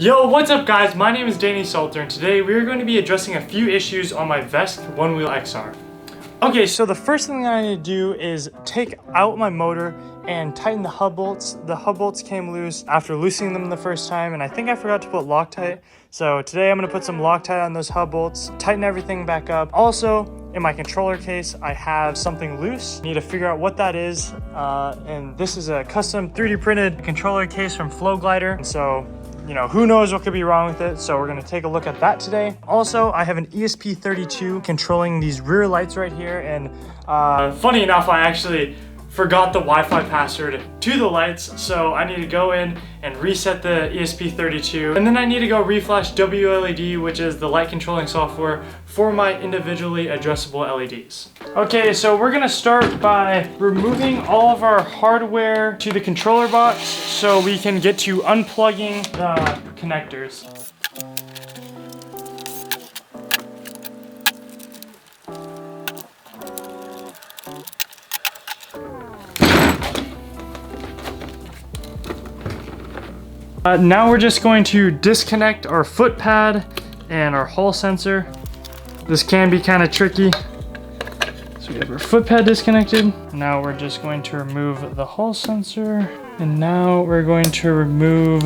Yo, what's up guys? My name is Danny Salter and today we are going to be addressing a few issues on my VESC Onewheel XR. Okay, so the first thing that I need to do is take out my motor and tighten the hub bolts. The hub bolts came loose after loosening them the first time, and I think I forgot to put Loctite. So today I'm going to put some Loctite on those hub bolts, tighten everything back up. Also, in my controller case, I have something loose. I need to figure out what that is. And this is a custom 3D printed controller case from Flow Glider. And so, you know, who knows what could be wrong with it. So we're gonna take a look at that today. Also, I have an ESP32 controlling these rear lights right here. And funny enough, I actually forgot the Wi-Fi password to the lights, so I need to go in and reset the ESP32, and then I need to go reflash WLED, which is the light controlling software for my individually addressable LEDs. Okay, so we're gonna start by removing all of our hardware to the controller box so we can get to unplugging the connectors. Now we're just going to disconnect our foot pad and our Hall sensor. This can be kind of tricky. So we have our foot pad disconnected. Now we're just going to remove the Hall sensor. And now we're going to remove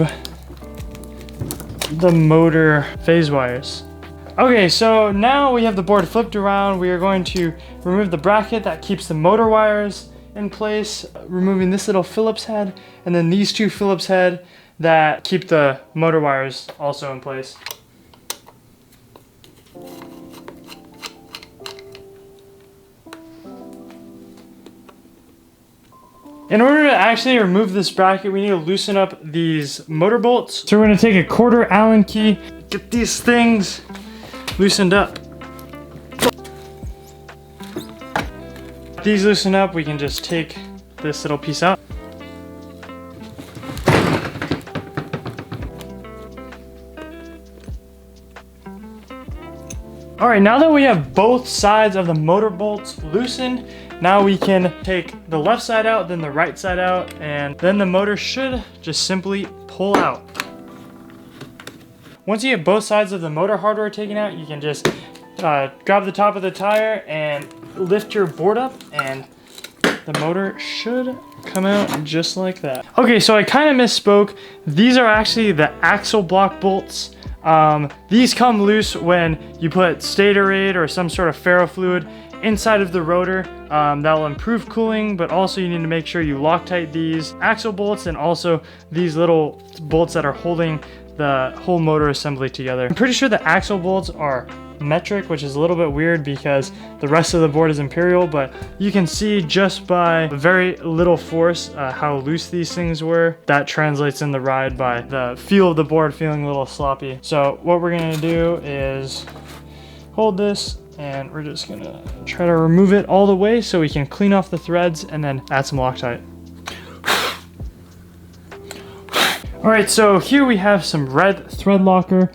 the motor phase wires. Okay, so now we have the board flipped around. We are going to remove the bracket that keeps the motor wires in place, removing this little Phillips head, and then these two Phillips head that keep the motor wires also in place. In order to actually remove this bracket, we need to loosen up these motor bolts. So we're gonna take a 1/4 Allen key, get these things loosened up. These loosen up, we can just take this little piece out. All right, now that we have both sides of the motor bolts loosened, now we can take the left side out, then the right side out, and then the motor should just simply pull out. Once you have both sides of the motor hardware taken out, you can just grab the top of the tire and lift your board up, and the motor should come out just like that. Okay, so I kind of misspoke. These are actually the axle block bolts. These come loose when you put Statorade or some sort of ferrofluid inside of the rotor. That will improve cooling, but also you need to make sure you Loctite these axle bolts and also these little bolts that are holding the whole motor assembly together. I'm pretty sure the axle bolts are metric, which is a little bit weird because the rest of the board is imperial, but you can see just by very little force how loose these things were. That translates in the ride by the feel of the board feeling a little sloppy. So what we're gonna do is hold this and we're just gonna try to remove it all the way so we can clean off the threads and then add some Loctite. All right, so here we have some red thread locker.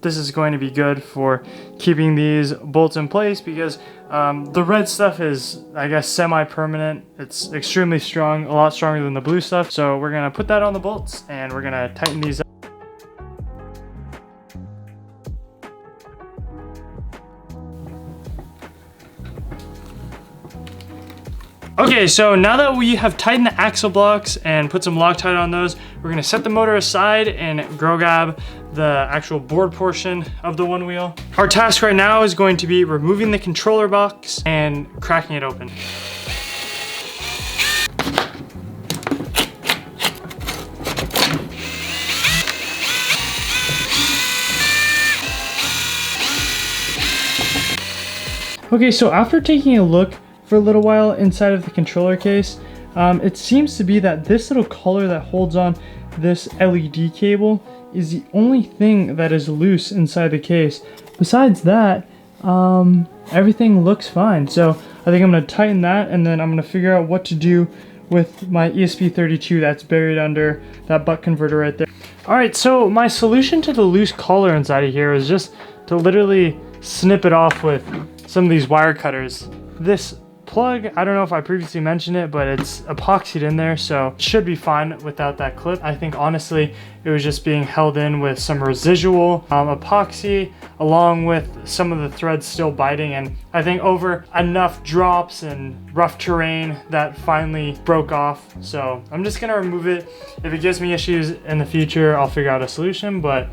This is going to be good for keeping these bolts in place because the red stuff is, I guess, semi-permanent. It's extremely strong, a lot stronger than the blue stuff. So we're gonna put that on the bolts and we're gonna tighten these up. Okay, so now that we have tightened the axle blocks and put some Loctite on those, we're gonna set the motor aside and grab the actual board portion of the Onewheel. Our task right now is going to be removing the controller box and cracking it open. Okay, so after taking a look for a little while inside of the controller case, it seems to be that this little collar that holds on this LED cable is the only thing that is loose inside the case. Besides that, everything looks fine. So I think I'm gonna tighten that and then I'm gonna figure out what to do with my ESP32 that's buried under that buck converter right there. All right, so my solution to the loose collar inside of here is just to literally snip it off with some of these wire cutters. This plug, I don't know if I previously mentioned it, but it's epoxied in there, so it should be fine without that clip. I think honestly it was just being held in with some residual epoxy, along with some of the threads still biting, and I think over enough drops and rough terrain that finally broke off. So I'm just gonna remove it. If it gives me issues in the future, I'll figure out a solution, but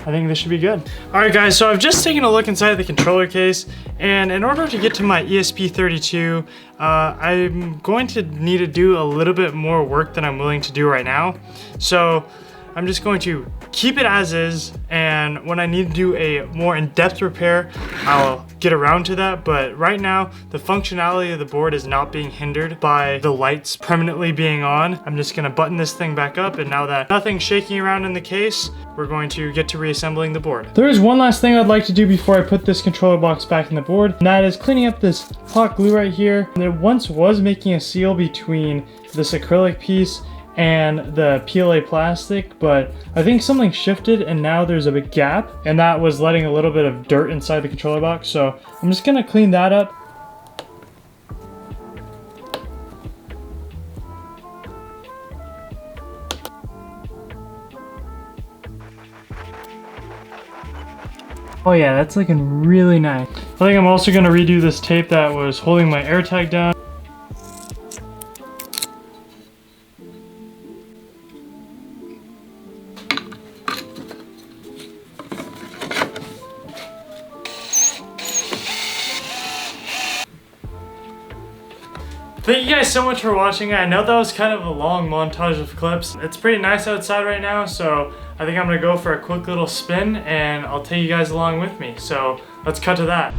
I think this should be good. All right guys, so I've just taken a look inside the controller case, and in order to get to my ESP32, I'm going to need to do a little bit more work than I'm willing to do right now. So I'm just going to keep it as is, and when I need to do a more in-depth repair, I'll get around to that. But right now, the functionality of the board is not being hindered by the lights permanently being on. I'm just gonna button this thing back up, and now that nothing's shaking around in the case, we're going to get to reassembling the board. There is one last thing I'd like to do before I put this controller box back in the board, and that is cleaning up this hot glue right here. There once was making a seal between this acrylic piece and the PLA plastic, but I think something shifted and now there's a big gap, and that was letting a little bit of dirt inside the controller box. So I'm just gonna clean that up. Oh yeah, that's looking really nice. I think I'm also gonna redo this tape that was holding my AirTag down. Thank you guys so much for watching. I know that was kind of a long montage of clips. It's pretty nice outside right now, so I think I'm gonna go for a quick little spin and I'll take you guys along with me. So let's cut to that.